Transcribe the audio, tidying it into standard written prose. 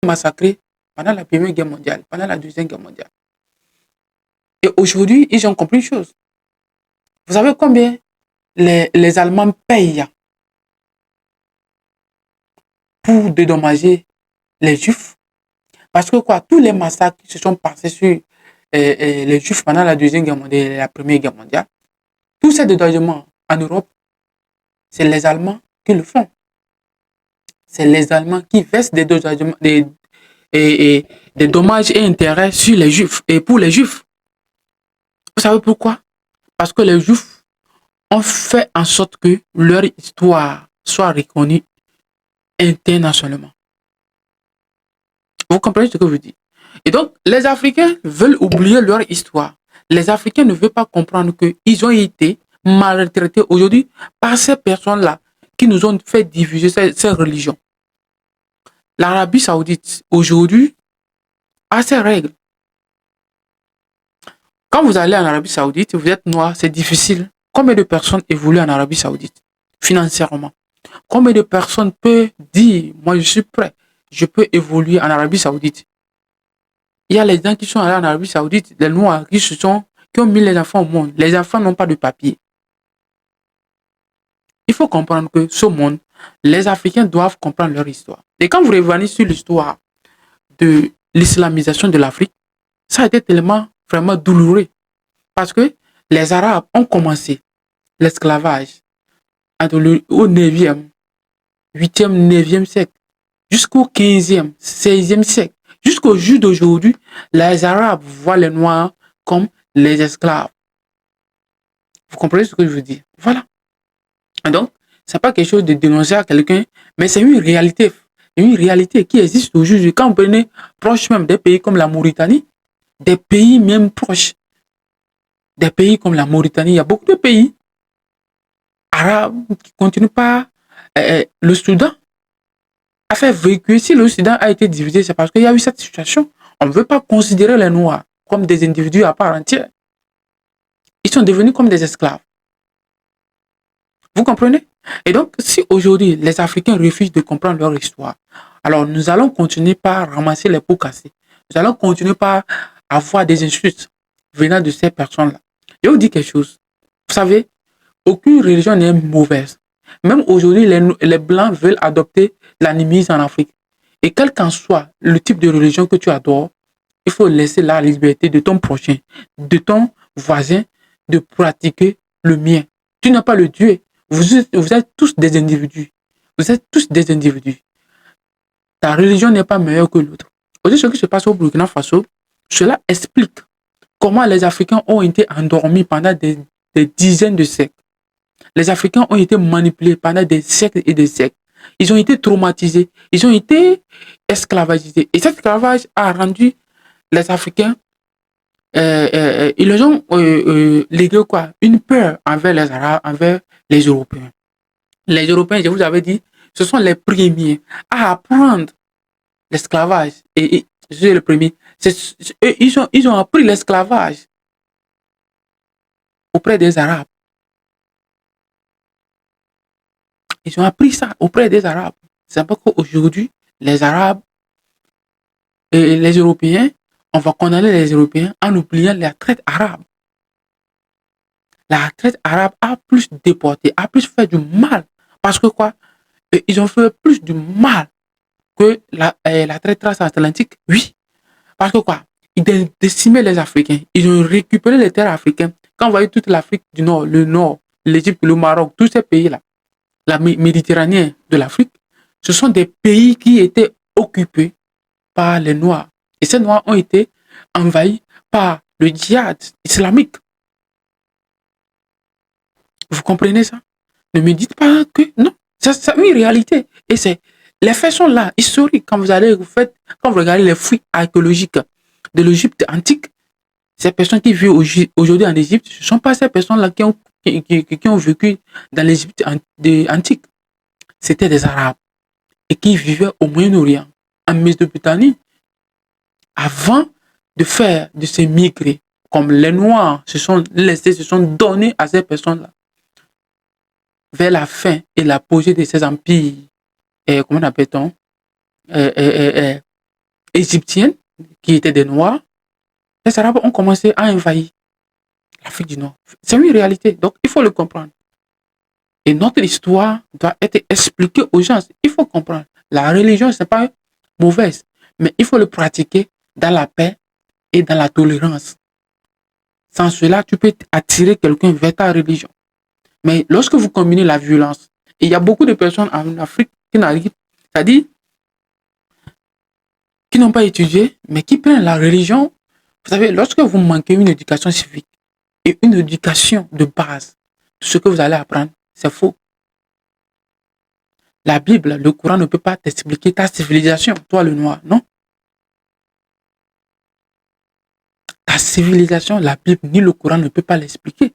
massacrés pendant la Première Guerre mondiale, pendant la Deuxième Guerre mondiale. Et aujourd'hui, ils ont compris une chose. Vous savez combien les Allemands payent pour dédommager les Juifs? Parce que quoi, tous les massacres qui se sont passés sur les Juifs pendant la Deuxième Guerre mondiale et la Première Guerre mondiale, tous ces dédommagements en Europe, c'est les Allemands qui le font. C'est les Allemands qui versent des dommages et intérêts sur les Juifs et pour les Juifs. Vous savez pourquoi? Parce que les Juifs ont fait en sorte que leur histoire soit reconnue internationalement. Vous comprenez ce que je veux dire? Et donc, les Africains veulent oublier leur histoire. Les Africains ne veulent pas comprendre qu'ils ont été maltraités aujourd'hui par ces personnes-là qui nous ont fait diffuser ces religions. L'Arabie Saoudite, aujourd'hui, a ses règles. Quand vous allez en Arabie Saoudite, vous êtes noir, c'est difficile. Combien de personnes évoluent en Arabie Saoudite financièrement? Combien de personnes peuvent dire, moi je suis prêt, je peux évoluer en Arabie Saoudite? Il y a les gens qui sont allés en Arabie Saoudite, les noirs qui ont mis les enfants au monde. Les enfants n'ont pas de papier. Il faut comprendre que ce monde, les Africains doivent comprendre leur histoire. Et quand vous revenez sur l'histoire de l'islamisation de l'Afrique, ça a été tellement vraiment douloureux. Parce que les Arabes ont commencé l'esclavage au 9e, 8e, 9e siècle, jusqu'au 15e, 16e siècle. Jusqu'au jour d'aujourd'hui, les Arabes voient les Noirs comme les esclaves. Vous comprenez ce que je veux dire? Voilà. Et donc, ce n'est pas quelque chose de dénoncer à quelqu'un, mais c'est une réalité. Une réalité qui existe aujourd'hui. Quand vous prenez proche même des pays comme la Mauritanie, des pays même proches, des pays comme la Mauritanie, il y a beaucoup de pays arabes qui ne continuent pas. Le Soudan a fait véhiculer. Si le Soudan a été divisé, c'est parce qu'il y a eu cette situation. On ne veut pas considérer les Noirs comme des individus à part entière. Ils sont devenus comme des esclaves. Vous comprenez? Et donc, si aujourd'hui les Africains refusent de comprendre leur histoire, alors nous allons continuer par ramasser les pots cassés. Nous allons continuer par avoir des insultes venant de ces personnes-là. Je vous dis quelque chose. Vous savez, aucune religion n'est mauvaise. Même aujourd'hui, les Blancs veulent adopter l'animisme en Afrique. Et quel qu'en soit le type de religion que tu adores, il faut laisser la liberté de ton prochain, de ton voisin, de pratiquer le mien. Tu n'as pas le Dieu. Vous êtes tous des individus. Vous êtes tous des individus. Ta religion n'est pas meilleure que l'autre. Aujourd'hui, ce qui se passe au Burkina Faso, cela explique comment les Africains ont été endormis pendant des dizaines de siècles. Les Africains ont été manipulés pendant des siècles et des siècles. Ils ont été traumatisés. Ils ont été esclavagisés. Et cet esclavage a rendu les Africains, ils leur ont légué quoi? Une peur envers les Arabes, envers les Européens. Les Européens, je vous avais dit, ce sont les premiers à apprendre l'esclavage. Et je suis le premier. Ils ont appris l'esclavage auprès des Arabes. Ils ont appris ça auprès des Arabes. C'est pas qu'aujourd'hui, les Arabes et les Européens, on va condamner les Européens en oubliant la traite arabe. La traite arabe a plus déporté, a plus fait du mal. Parce que quoi? Ils ont fait plus du mal que la traite transatlantique. Oui. Parce que quoi? Ils décimaient les Africains. Ils ont récupéré les terres africaines. Quand vous voyez toute l'Afrique du Nord, l'Égypte, le Maroc, tous ces pays-là, la Méditerranée de l'Afrique, ce sont des pays qui étaient occupés par les Noirs. Et ces Noirs ont été envahis par le djihad islamique. Vous comprenez ça? Ne me dites pas que non. C'est une réalité. Et les faits sont là, historiques. Quand vous regardez les fouilles archéologiques de l'Égypte antique, ces personnes qui vivent aujourd'hui en Égypte, ce ne sont pas ces personnes-là qui ont vécu dans l'Égypte antique. C'était des Arabes et qui vivaient au Moyen-Orient, en Mésopotamie, avant de se migrer. Comme les Noirs se sont donnés à ces personnes-là vers la fin et l'apogée de ces empires, comment appelle-t-on, égyptiennes, qui étaient des Noirs, les Arabes ont commencé à envahir l'Afrique du Nord. C'est une réalité, donc il faut le comprendre. Et notre histoire doit être expliquée aux gens. Il faut comprendre. La religion, ce n'est pas mauvaise, mais il faut le pratiquer dans la paix et dans la tolérance. Sans cela, tu peux attirer quelqu'un vers ta religion. Mais lorsque vous combinez la violence, et il y a beaucoup de personnes en Afrique qui n'arrivent, c'est-à-dire qui n'ont pas étudié, mais qui prennent la religion. Vous savez, lorsque vous manquez une éducation civique et une éducation de base, tout ce que vous allez apprendre, c'est faux. La Bible, le Coran ne peut pas t'expliquer ta civilisation, toi le noir, non. Ta civilisation, la Bible ni le Coran ne peut pas l'expliquer.